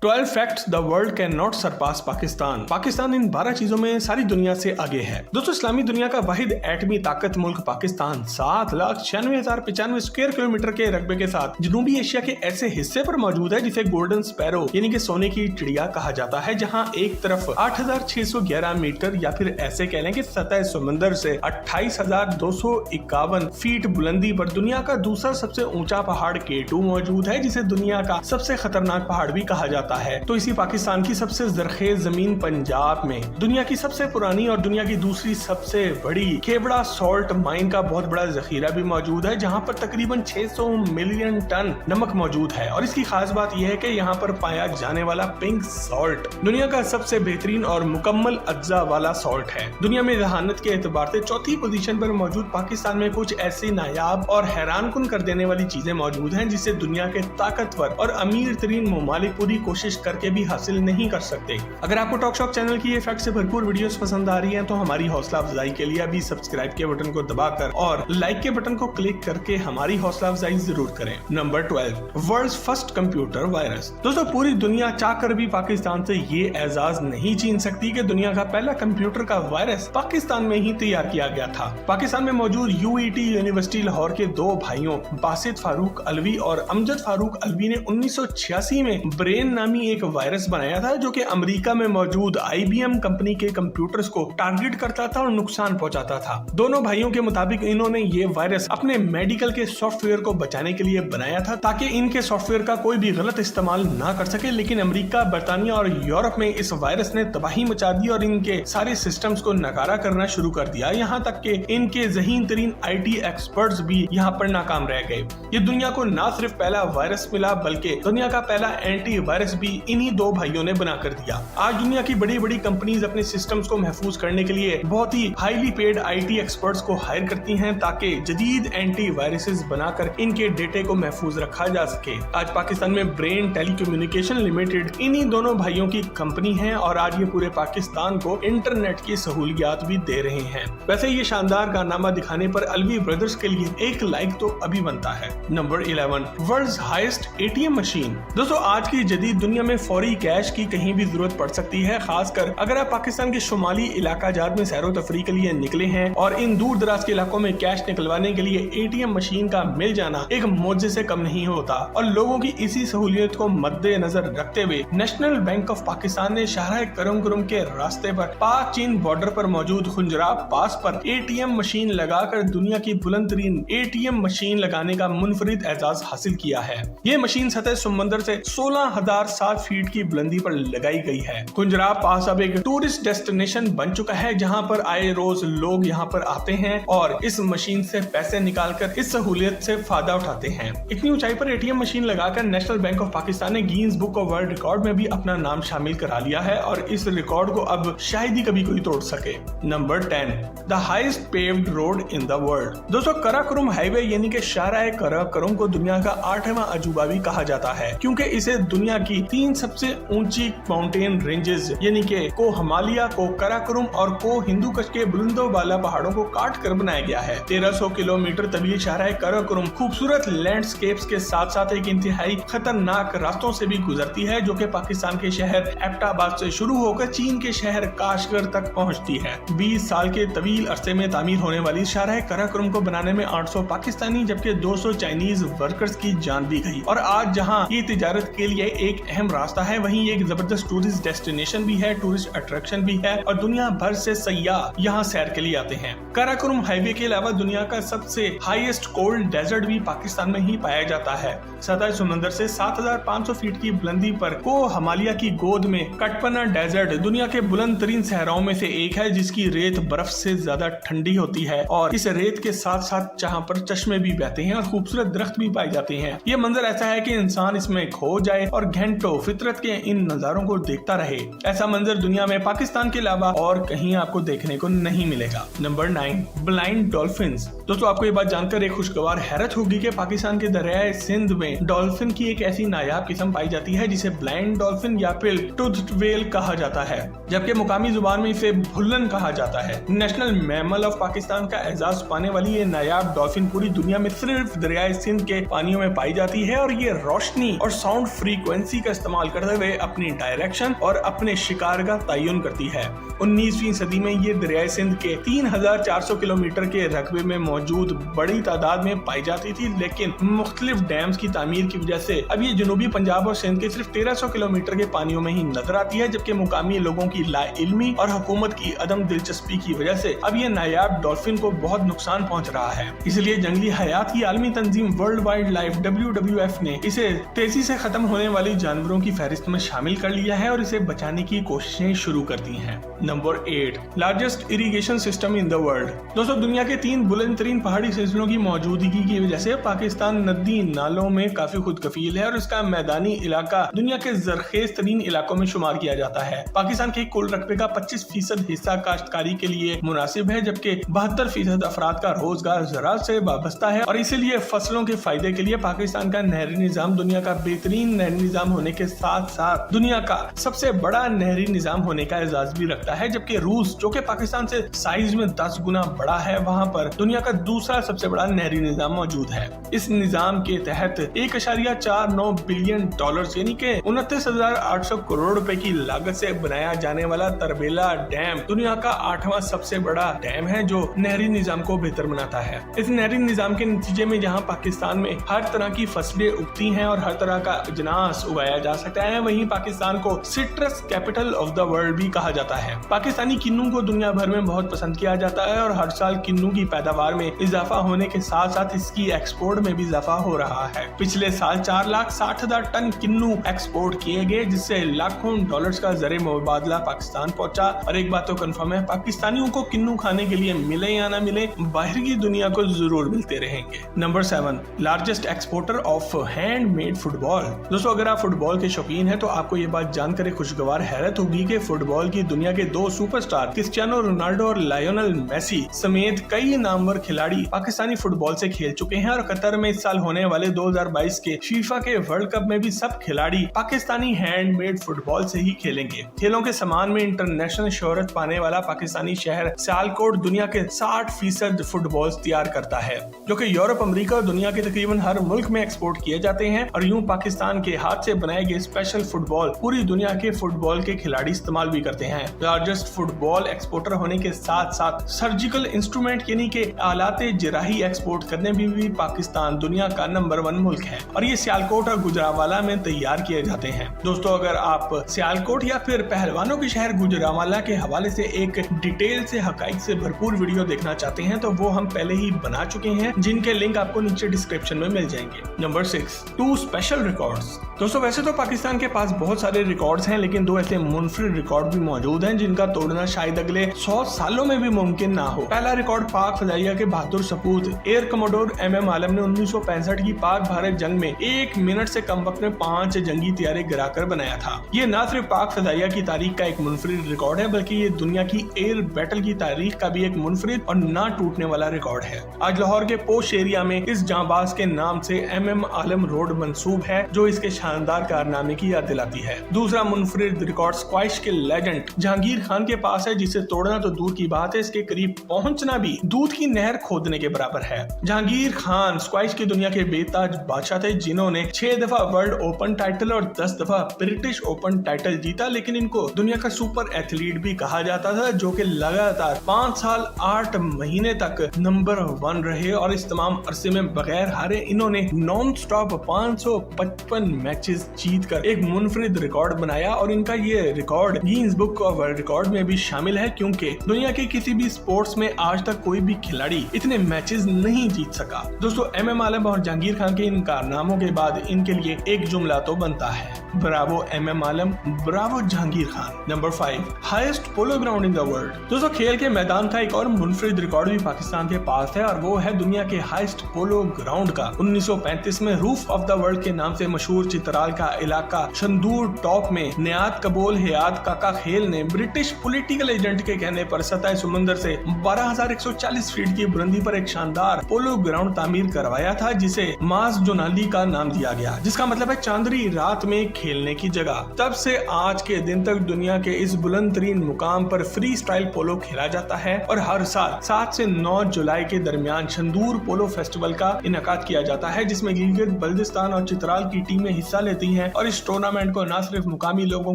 12 facts the world can not surpass Pakistan. Pakistan इन 12 चीजों में सारी दुनिया से आगे है। दोस्तों, इस्लामी दुनिया का वाहिद एटमी ताकत मुल्क पाकिस्तान 7,96,095 स्क्वायर किलोमीटर के रकबे के साथ जनूबी एशिया के ऐसे हिस्से पर मौजूद है जिसे गोल्डन स्पैरो यानी कि सोने की चिड़िया कहा जाता है, जहां एक तरफ 8,611 मीटर या फिर ऐसे कह लें कि सतह समंदर से 28,251 फीट बुलंदी पर दुनिया का दूसरा सबसे ऊंचा पहाड़ K2 मौजूद है, जिसे दुनिया का सबसे खतरनाक पहाड़ भी कहा जाता है। तो इसी पाकिस्तान की सबसे जरखेज जमीन पंजाब में दुनिया की सबसे पुरानी और दुनिया की दूसरी सबसे बड़ी खेबड़ा सॉल्ट माइन का बहुत बड़ा जखीरा भी मौजूद है, जहां पर तकरीबन 600 मिलियन टन नमक मौजूद है। और इसकी खास बात यह है कि यहाँ पर पाया जाने वाला पिंक सॉल्ट दुनिया का सबसे बेहतरीन और मुकम्मल अज्जा वाला सॉल्ट है। दुनिया में जहानत के एतबार से चौथी पोजीशन पर मौजूद पाकिस्तान में कुछ ऐसी नायाब और हैरानकुन कर देने वाली चीजें मौजूद हैं जिसे दुनिया के ताकतवर और अमीर तरीन ममालिक पूरी कोशिश करके भी हासिल नहीं कर सकते। अगर आपको टॉक शॉक चैनल की ये फैक्ट से भरपूर वीडियोस पसंद आ रही हैं तो हमारी हौसला अफजाई के लिए अभी सब्सक्राइब के बटन को दबाकर और लाइक के बटन को क्लिक करके हमारी हौसला अफजाई जरूर करें। Number 12, world's first computer virus. दोस्तों, पूरी दुनिया चाहकर भी पाकिस्तान से ये एजाज नहीं छीन सकती कि दुनिया का पहला कंप्यूटर का वायरस पाकिस्तान में ही तैयार किया गया था। पाकिस्तान में मौजूद UET यूनिवर्सिटी लाहौर के दो भाइयों बासित फारूक अलवी और अमजद फारूक अलवी ने 1986 में ब्रेन नामी एक वायरस बनाया था, जो कि अमेरिका में मौजूद IBM कंपनी के कंप्यूटर्स को टारगेट करता था और नुकसान पहुंचाता था। दोनों भाइयों के मुताबिक इन्होंने ये वायरस अपने मेडिकल के सॉफ्टवेयर को बचाने के लिए बनाया था ताकि इनके सॉफ्टवेयर का कोई भी गलत इस्तेमाल ना कर सके। लेकिन अमेरिका, बर्तानिया और यूरोप में इस वायरस ने तबाही मचा दी और इनके सारे सिस्टम्स को नकारा करना शुरू कर दिया। यहाँ तक कि इनके ज़हीन तरीन IT एक्सपर्ट्स भी यहाँ पर नाकाम रह गए। ये दुनिया को न सिर्फ पहला वायरस मिला बल्कि दुनिया का पहला एंटी वायरस भी इन्हीं दो भाइयों ने बना कर दिया। आज दुनिया की बड़ी बड़ी कंपनीज अपने सिस्टम्स को महफूज करने के लिए बहुत ही हाईली पेड IT एक्सपर्ट्स को हायर करती हैं ताकि जदीद एंटी वायरसेस बनाकर इनके डेटे को महफूज रखा जा सके। आज पाकिस्तान में ब्रेन टेलीकम्युनिकेशन लिमिटेड इन्हीं दोनों भाइयों की कंपनी है और आज ये पूरे पाकिस्तान को इंटरनेट की सहूलियात भी दे रहे हैं। वैसे ये शानदार कारनामा दिखाने पर अलवी ब्रदर्स के लिए एक लाइक तो अभी बनता है। Number 11, world's highest ATM machine. दोस्तों, आज की जदीद दुनिया में फौरी कैश की कहीं भी जरूरत पड़ सकती है, खासकर अगर आप पाकिस्तान के शुमाली इलाका जात में सैरो तफरी के लिए निकले हैं और इन दूर दराज के इलाकों में कैश निकलवाने के लिए ATM मशीन का मिल जाना एक मौजे से कम नहीं होता। और लोगों की इसी सहूलियत को मद्देनजर रखते हुए नेशनल बैंक ऑफ पाकिस्तान ने शाहराह करम के रास्ते पर पाक चीन बॉर्डर पर मौजूद खुंजराब पास पर ATM मशीन लगाकर दुनिया की बुलंद तरीन ATM मशीन लगाने का मुनफरिद एजाज हासिल किया है। ये मशीन सतह समंदर से 16,007 फीट की बुलंदी पर लगाई गई है। खुंजराब पास अब एक टूरिस्ट डेस्टिनेशन बन चुका है, जहां पर आए रोज लोग यहां पर आते हैं और इस मशीन से पैसे निकालकर इस सहूलियत से फायदा उठाते हैं। इतनी ऊंचाई पर ATM मशीन लगाकर नेशनल बैंक ऑफ पाकिस्तान ने Guinness book of world record में भी अपना नाम शामिल करा लिया है और इस रिकॉर्ड को अब शायद ही कभी कोई तोड़ सके। Number 10, the highest paved road in the world. दोस्तों, कराकोरम हाईवे यानी कि शाहराह कराकोरम को दुनिया का 8वां अजूबा भी कहा जाता है, क्योंकि इसे दुनिया की 3 सबसे ऊंची माउंटेन रेंजेस यानी कि को हिमालय, को कराकोरम और को हिंदू कश के बुलंदो वाला पहाड़ों को काट कर बनाया गया है। 1300 किलोमीटर तवील शाहराह कराकोरम खूबसूरत लैंडस्केप्स के साथ साथ एक इंतहाई खतरनाक रास्तों से भी गुजरती है, जो कि पाकिस्तान के शहर एबटाबाद से शुरू होकर चीन के शहर काशगर तक पहुंचती है। 20 साल के तवील अरसे में तामीर होने वाली शाहराह कराकोरम को बनाने में 800 पाकिस्तानी जबकि 200 चाइनीज वर्कर्स की जान भी गई। और आज जहां ये तिजारत के लिए एक अहम रास्ता है, वहीं एक जबरदस्त टूरिस्ट डेस्टिनेशन भी है, टूरिस्ट अट्रैक्शन भी है और दुनिया भर से सयाह यहाँ सैर के लिए आते हैं। कराकोरम हाईवे के अलावा दुनिया का सबसे हाईएस्ट कोल्ड डेजर्ट भी पाकिस्तान में ही पाया जाता है। सतह समंदर से 7,500 फीट की बुलंदी पर को हिमालय की गोद में कटपना डेजर्ट दुनिया के बुलंद तरीन सहराओं में से एक है, जिसकी रेत बर्फ से ज्यादा ठंडी होती है और इस रेत के साथ साथ जहाँ पर चश्मे भी बहते हैं और खूबसूरत दरख्त भी पाए जाते हैं। ये मंजर ऐसा है कि इंसान इसमें खो जाए और घंटों फितरत के इन नजारों को देखता रहे। ऐसा मंजर दुनिया में पाकिस्तान के अलावा और कहीं आपको देखने को नहीं मिलेगा। Number 9, blind dolphins. दोस्तों आपको ये बात जानकर एक खुशगवार हैरत होगी कि पाकिस्तान के दरियाए सिंध में डॉल्फिन की एक ऐसी नायाब किस्म पाई जाती है जिसे ब्लाइंड डॉल्फिन या फिर टूथड व्हेल कहा जाता है, जबकि मुकामी जुबान में इसे भुल्लन कहा जाता है। नेशनल मैमल ऑफ पाकिस्तान का एजाज पाने वाली ये नायाब डॉल्फिन पूरी दुनिया में सिर्फ दरियाए सिंध के पानियों में पाई जाती है और ये रोशनी और साउंड फ्रीक्वेंसी का इस्तेमाल करते हुए अपनी डायरेक्शन और अपने शिकार का तयन करती है। 19वीं सदी में ये दरियाए सिंध के 3400 किलोमीटर के रकबे में मौजूद बड़ी तादाद में पाई जाती थी, लेकिन मुख्तलिफ डैम्स की तामीर की वजह से अब ये जनूबी पंजाब और सिंध के सिर्फ 1300 किलोमीटर के पानियों में ही नजर आती है, जबकि मुकामी लोगों की लाइल्मी और हुकूमत की अदम दिलचस्पी की वजह से अब ये नायाब डॉल्फिन को बहुत नुकसान पहुंच रहा है। इसलिए जंगली हयात की आलमी तंजीम वर्ल्ड वाइल्ड लाइफ WWF ने इसे तेजी से खत्म होने वाली जानवरों की फहरिस्त में शामिल कर लिया है और इसे बचाने की कोशिशें शुरू कर दी हैं। Number 8, largest irrigation system in the world. दोस्तों दुनिया के 3 बुलंद तरीन पहाड़ी सिलसिलों की मौजूदगी की वजह से पाकिस्तान नदी नालों में काफी खुद कफील है और इसका मैदानी इलाका दुनिया के जरखेज तरीन इलाकों में शुमार किया जाता है। पाकिस्तान के कुल रकबे का 25% हिस्सा काश्तकारी के लिए मुनासिब है, जबकि 72% अफराद का रोजगार ज़राअत से वाबस्ता है और इसीलिए फसलों के फायदे के लिए पाकिस्तान का नहरी निजाम दुनिया का बेहतरीन नहरी निजाम होने के साथ साथ दुनिया का सबसे बड़ा नहरी निजाम होने का एजाज भी रखता है। जबकि रूस, जो कि पाकिस्तान से साइज में 10 गुना बड़ा है, वहाँ पर दुनिया का दूसरा सबसे बड़ा नहरी निजाम मौजूद है। इस निजाम के तहत 1.49 बिलियन डॉलर यानी कि 29,800 करोड़ रुपए की लागत से बनाया जाने वाला तरबेला डैम दुनिया का 8वां सबसे बड़ा डैम है, जो नहरी निजाम को बेहतर बनाता है। इस नहरी निजाम के नतीजे में जहां पाकिस्तान में हर तरह की फसलें उगती हैं और हर तरह का अजनास उगाया जा सकता है, वहीं पाकिस्तान को citrus capital of the world भी कहा जाता है। पाकिस्तानी किन्नू को दुनिया भर में बहुत पसंद किया जाता है और हर साल किन्नू की पैदावार में इजाफा होने के साथ साथ इसकी एक्सपोर्ट में भी इजाफा हो रहा है। पिछले साल 4,60,000 टन किन्नू एक्सपोर्ट किए गए, जिससे लाखों डॉलर्स का ज़रिए मुबादला पाकिस्तान पहुंचा। और एक बात तो कंफर्म है, पाकिस्तानियों को किन्नू खाने के लिए मिले या ना मिले, बाहर की दुनिया को जरूर मिलते रहेंगे। Number 7, largest exporter of handmade football. दोस्तों अगर आप फुटबॉल के शौकीन हैं तो आपको ये बात जानकर एक खुशगवार हैरत होगी कि फुटबॉल की दुनिया के 2 सुपरस्टार क्रिस्टियानो रोनाल्डो और लायोनेल मेसी समेत कई नामवर खिलाड़ी पाकिस्तानी फुटबॉल से खेल चुके हैं और कतर में इस साल होने वाले 2022 के फीफा के वर्ल्ड कप में भी सब खिलाड़ी पाकिस्तानी हैंडमेड फुटबॉल से ही खेलेंगे। खेलों के सामान में इंटरनेशनल शोहरत पाने वाला पाकिस्तानी शहर सियालकोट दुनिया के 60% फुटबॉल तैयार करता है, जो कि यूरोप, अमेरिका और दुनिया के तकरीबन हर मुल्क में एक्सपोर्ट किए जाते हैं। और यूं पाकिस्तान के हाथ से बनाए गए स्पेशल फुटबॉल पूरी दुनिया के फुटबॉल के खिलाड़ी इस्तेमाल भी करते हैं। लार्जेस्ट फुटबॉल एक्सपोर्टर होने के साथ साथ सर्जिकल इंस्ट्रूमेंट यानी कि आलाते जराही एक्सपोर्ट करने में भी पाकिस्तान दुनिया का नंबर 1 मुल्क है और ये सियालकोट और गुजरावाला में तैयार किए जाते हैं। दोस्तों अगर आप सियालकोट या फिर पहलवानों के शहर गुजरावाला के हवाले से एक डिटेल से हकाइक से भरपूर वीडियो देखना चाहते हैं तो वो हम पहले ही बना चुके हैं, जिनके लिंक आपको नीचे डिस्क्रिप्शन में मिल जाएंगे। Number 6, 2 special records. दोस्तों वैसे तो पाकिस्तान के पास बहुत सारे रिकॉर्ड्स हैं, लेकिन 2 ऐसे मुनफरिद रिकॉर्ड भी मौजूद हैं जिनका तोड़ना शायद अगले 100 सालों में भी मुमकिन ना हो। पहला रिकॉर्ड पाक फजाइया के बहादुर सपूत एयर कमोडोर MM आलम ने 1965 की पाक भारत जंग में 1 मिनट से कम वक्त में 5 जंगी तैयारे गिराकर बनाया था। ये न सिर्फ पाक फजाइया की तारीख का एक मुनफरिद रिकॉर्ड है, बल्कि ये दुनिया की एयर बैटल की तारीख का भी एक मुनफरिद और ना टूटने वाला रिकॉर्ड है। आज लाहौर के पोश एरिया में इस जांबाज के नाम से MM आलम रोड मंसूब है, जो इसके शानदार कारनामे की याद दिलाती है। दूसरा मुनफरिद रिकॉर्ड स्क्वैश के लेजेंड जहांगीर खान के पास है, जिसे तोड़ना तो दूर की बात है, इसके करीब पहुंचना भी दूध की नहर खोदने के बराबर है। जहांगीर खान स्क्वैश की दुनिया के बेताज बादशाह थे, जिन्होंने 6 दफा वर्ल्ड ओपन टाइटल और 10 दफा ब्रिटिश ओपन टाइटल जीता, लेकिन इनको दुनिया का सुपर एथलीट भी कहा जाता था, जो कि लगातार 5 साल 8 महीने तक नंबर 1 रहे और इस तमाम अरसे में बगैर हारे इन्होंने नॉन स्टॉप 555 मैचेस जीतकर एक मुनफरिद रिकॉर्ड बनाया और इनका ये record Guinness book of world record में भी शामिल है, क्योंकि दुनिया के किसी भी स्पोर्ट्स में आज तक कोई भी खिलाड़ी इतने मैचेस नहीं जीत सका। दोस्तों MM आलम और जहांगीर खान के इन कारनामों के बाद इनके लिए एक जुमला तो बनता है, Bravo MM Alam, Bravo Jahangir Khan. Number 5, highest polo ground in the world. दोस्तों खेल के मैदान का एक और मुनफरिद रिकॉर्ड भी पाकिस्तान के पास है और वो है दुनिया के हाईएस्ट पोलो ग्राउंड का। 1935 में रूफ ऑफ द वर्ल्ड के नाम से मशहूर चित्राल का इलाका शंदूर टॉप में नियात कबोल हयात काका खेल ने ब्रिटिश पॉलिटिकल एजेंट के कहने पर सतह समुंदर से 12,140 फीट की बुलंदी पर एक शानदार पोलो ग्राउंड तामीर करवाया था जिसे मास जोनाली का नाम दिया गया, जिसका मतलब है चांदनी रात में खेलने की जगह। तब से आज के दिन तक दुनिया के इस बुलंद तरीन मुकाम पर फ्री स्टाइल पोलो खेला जाता है और हर साल 7 से 9 जुलाई के दरमियान शंदूर पोलो फेस्टिवल का इनेकाद किया जाता है, जिसमें गिलगित बल्दिस्तान और चित्राल की टीमें हिस्सा लेती हैं और इस टूर्नामेंट को न सिर्फ मुकामी लोगों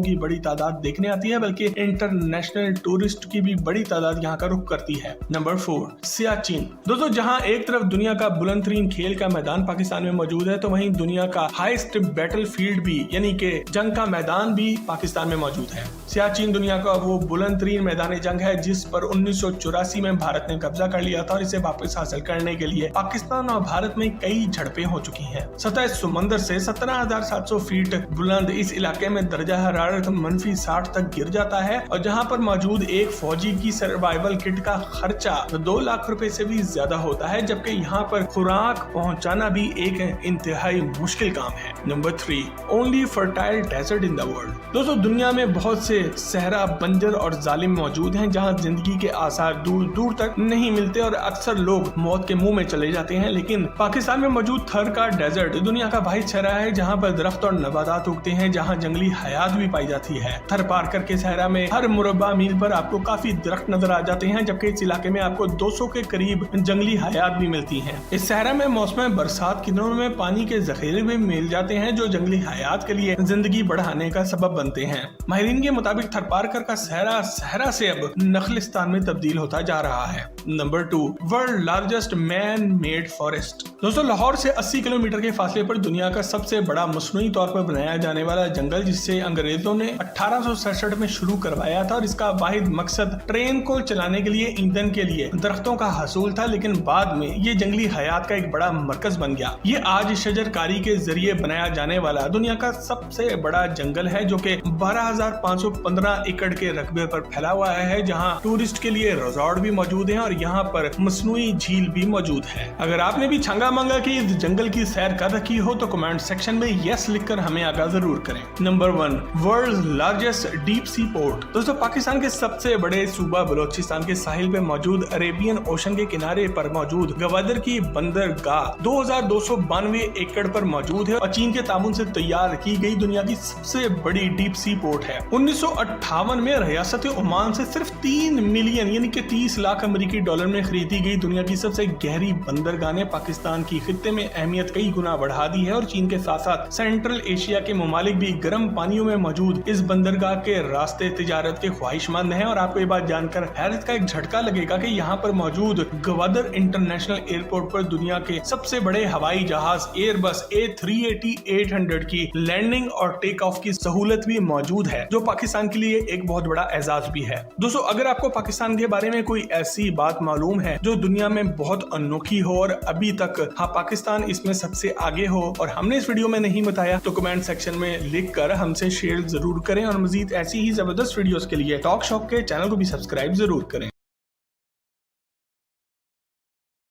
की बड़ी तादाद देखने आती है बल्कि इंटरनेशनल टूरिस्ट की भी बड़ी तादाद यहाँ का रुख करती है। नंबर 4, सियाचिन। दोस्तों, जहाँ एक तरफ दुनिया का बुलंद तरीन खेल का मैदान पाकिस्तान में मौजूद है, तो वहीं दुनिया का हाईएस्ट बैटल फील्ड भी यानी कि जंग का मैदान भी पाकिस्तान में मौजूद है। सियाचिन दुनिया का वो बुलंद तरीन मैदान जंग है जिस पर 1984 में भारत ने कब्जा कर लिया था और इसे वापस हासिल करने के लिए पाकिस्तान और भारत में कई झड़पें हो चुकी हैं। सतह समंदर से 17,700 फीट बुलंद इस इलाके में दर्जा हरारत -60 तक गिर जाता है और जहां पर मौजूद एक फौजी की सर्वाइवल किट का खर्चा 2 लाख रुपए से भी ज्यादा होता है, जबकि यहाँ पर खुराक पहुंचाना भी एक इंतहाई मुश्किल काम है। Number 3, only fertile desert in the world. दोस्तों, दुनिया में बहुत से सहरा, बंजर और जालिम मौजूद हैं जहाँ जिंदगी के आसार दूर दूर तक नहीं मिलते और अक्सर लोग मौत के मुंह में चले जाते हैं, लेकिन पाकिस्तान में मौजूद थर का डेजर्ट दुनिया का वाहिद सहरा है जहाँ पर दरख्त और नबातात उगते हैं, जहाँ जंगली हयात भी पाई जाती है। थर पार करके सहरा में हर मुरब्बा मील पर आपको काफी दरख्त नजर आ जाते हैं, जबकि इस इलाके में आपको 200 के करीब जंगली हयात भी मिलती हैं। इस सहरा में मौसम बरसात के दिनों में पानी के जखीरे भी मिल जाते हैं जो जंगली हयात के लिए जिंदगी बढ़ाने का सबब बनते हैं। माहिरीन के मुताबिक थर पार कर का सहरा से अब नखलिस्तान में तब्दील होता जा रहा है। Number 2, world largest man made forest. दोस्तों, लाहौर से 80 किलोमीटर के फासले पर दुनिया का सबसे बड़ा मसनूई तौर पर बनाया जाने वाला जंगल, जिससे अंग्रेजों ने 1867 में शुरू करवाया था और इसका वाहिद मकसद ट्रेन को चलाने के लिए ईंधन के लिए दरख्तों का हसूल था, लेकिन बाद में ये जंगली हयात का एक बड़ा मरकज बन गया। ये आज शजरकारी के जरिए बनाया जाने वाला दुनिया का सबसे बड़ा जंगल है जो कि 12,515 एकड़ के रकबे पर फैला हुआ है, जहाँ टूरिस्ट के लिए रिजॉर्ट भी मौजूद है और यहाँ पर मसनूई झील भी मौजूद है। अगर आपने भी छंगा मंगा की इस जंगल की सैर कर रखी हो तो कमेंट सेक्शन में यस लिखकर हमें आगाह जरूर करें। Number 1, world largest deep sea port. दोस्तों, पाकिस्तान के सबसे बड़े सूबा बलोचिस्तान के साहिल पे मौजूद अरेबियन ओशन के किनारे पर मौजूद गवादर की बंदरगाह 2292 एकड़ पर मौजूद है और चीन के ताबून से तैयार की गई दुनिया की सबसे बड़ी डीप सी पोर्ट है। 1958 में रियासत ओमान से सिर्फ 3 मिलियन यानी कि 30 लाख अमेरिकी डॉलर में खरीदी गई दुनिया की सबसे गहरी बंदरगाह ने पाकिस्तान की खित्ते में अहमियत कई गुना बढ़ा दी है और चीन के साथ साथ सेंट्रल एशिया के ममालिक भी गर्म पानियों में मौजूद इस बंदरगाह के रास्ते तिजारत के ख्वाहिशमंद हैं। और आपको ये बात जानकर हैरत का एक झटका लगेगा कि यहाँ पर मौजूद गवादर इंटरनेशनल एयरपोर्ट पर दुनिया के सबसे बड़े हवाई जहाज एयरबस A380-800 की लैंडिंग और टेक ऑफ की सहूलत भी मौजूद है, जो पाकिस्तान के लिए एक बहुत बड़ा एजाज भी है। दोस्तों, अगर आपको पाकिस्तान के बारे में कोई ऐसी बात मालूम है जो दुनिया में बहुत अनोखी हो और अभी तक पाकिस्तान इसमें सबसे आगे हो और हमने इस वीडियो में नहीं बताया, तो कमेंट सेक्शन में लिखकर हमसे शेयर जरूर करें और मजीद ऐसी ही जबरदस्त वीडियोस के लिए टॉक शॉक के चैनल को भी सब्सक्राइब जरूर करें।